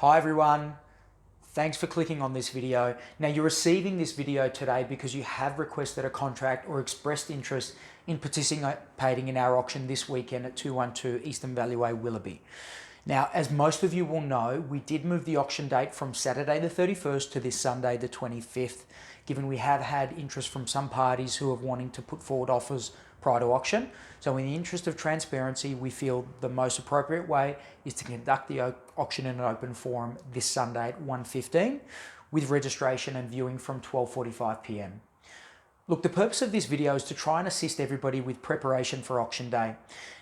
Hi everyone, thanks for clicking on this video. Now you're receiving this video today because you have requested a contract or expressed interest in participating in our auction this weekend at 212 Eastern Valley Way, Willoughby. Now, as most of you will know, we did move the auction date from Saturday the 31st to this Sunday the 25th, given we have had interest from some parties who are wanting to put forward offers prior to auction. So in the interest of transparency, we feel the most appropriate way is to conduct the auction in an open forum this Sunday at 1:15 with registration and viewing from 12:45 p.m. Look, the purpose of this video is to try and assist everybody with preparation for auction day.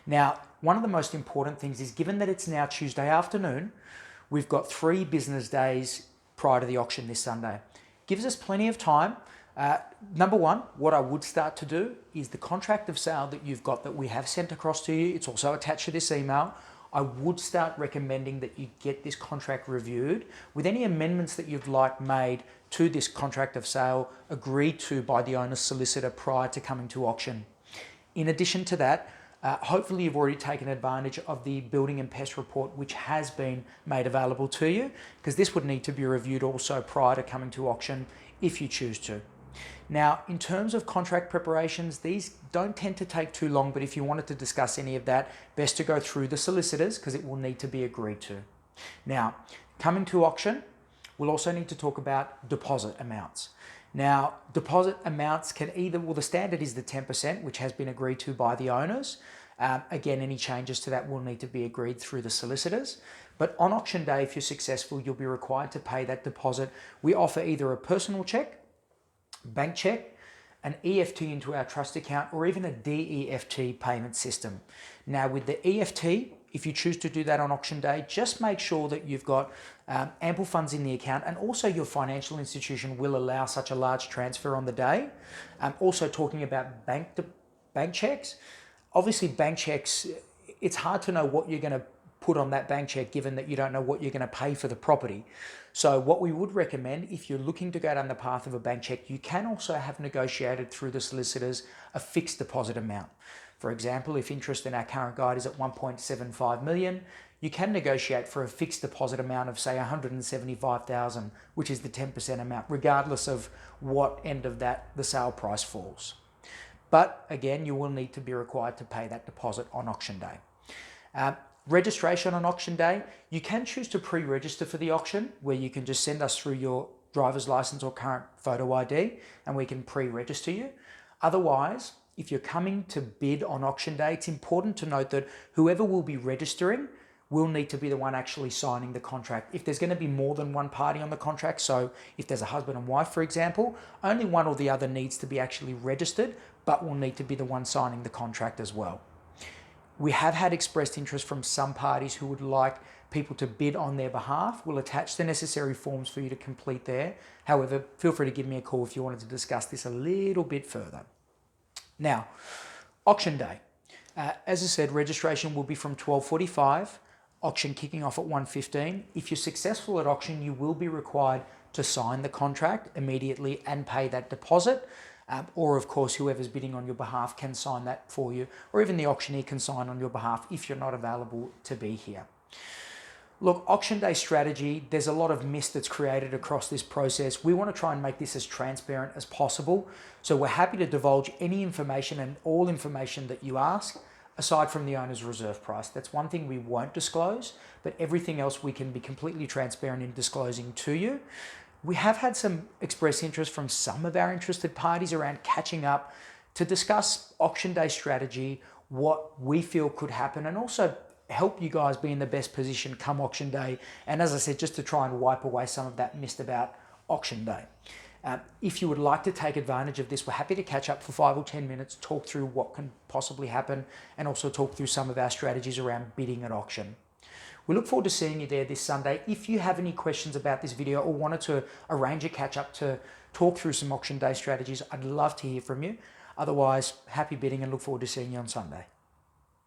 Now, one of the most important things is, given that it's now Tuesday afternoon, we've got 3 business days prior to the auction this Sunday. Gives us plenty of time. Number one, what I would start to do is the contract of sale that you've got that we have sent across to you. It's also attached to this email. I would start recommending that you get this contract reviewed with any amendments that you'd like made to this contract of sale agreed to by the owner's solicitor prior to coming to auction. In addition to that, hopefully you've already taken advantage of the building and pest report, which has been made available to you, because this would need to be reviewed also prior to coming to auction if you choose to. Now, in terms of contract preparations, these don't tend to take too long, but if you wanted to discuss any of that, best to go through the solicitors because it will need to be agreed to. Now, coming to auction, we'll also need to talk about deposit amounts. Now, deposit amounts can either, well, the standard is the 10%, which has been agreed to by the owners. Again, any changes to that will need to be agreed through the solicitors. But on auction day, if you're successful, you'll be required to pay that deposit. We offer either a personal check, bank check, an EFT into our trust account, or even a DEFT payment system. Now with the EFT, if you choose to do that on auction day, just make sure that you've got ample funds in the account, and also your financial institution will allow such a large transfer on the day. Also talking about bank checks. Obviously bank checks, it's hard to know what you're going to put on that bank check given that you don't know what you're going to pay for the property. So what we would recommend, if you're looking to go down the path of a bank check, you can also have negotiated through the solicitors a fixed deposit amount. For example, if interest in our current guide is at 1.75 million, you can negotiate for a fixed deposit amount of say 175,000, which is the 10% amount, regardless of what end of that the sale price falls. But again, you will need to be required to pay that deposit on auction day. Registration on auction day, you can choose to pre-register for the auction, where you can just send us through your driver's license or current photo ID and we can pre-register you. Otherwise, if you're coming to bid on auction day, it's important to note that whoever will be registering will need to be the one actually signing the contract. If there's going to be more than one party on the contract, so if there's a husband and wife, for example, only one or the other needs to be actually registered, but will need to be the one signing the contract as well. We have had expressed interest from some parties who would like people to bid on their behalf. We'll attach the necessary forms for you to complete there. However, feel free to give me a call if you wanted to discuss this a little bit further. Now, auction day. As I said, registration will be from 12:45, auction kicking off at 1:15. If you're successful at auction, you will be required to sign the contract immediately and pay that deposit. Or of course, whoever's bidding on your behalf can sign that for you, or even the auctioneer can sign on your behalf if you're not available to be here. Look, auction day strategy, there's a lot of mist that's created across this process. We want to try and make this as transparent as possible. So we're happy to divulge any information and all information that you ask, aside from the owner's reserve price. That's one thing we won't disclose, but everything else we can be completely transparent in disclosing to you. We have had some express interest from some of our interested parties around catching up to discuss auction day strategy, what we feel could happen, and also help you guys be in the best position come auction day. And as I said, just to try and wipe away some of that mist about auction day. If you would like to take advantage of this, we're happy to catch up for 5 or 10 minutes, talk through what can possibly happen, and also talk through some of our strategies around bidding at auction. We look forward to seeing you there this Sunday. If you have any questions about this video or wanted to arrange a catch up to talk through some auction day strategies, I'd love to hear from you. Otherwise, happy bidding and look forward to seeing you on Sunday.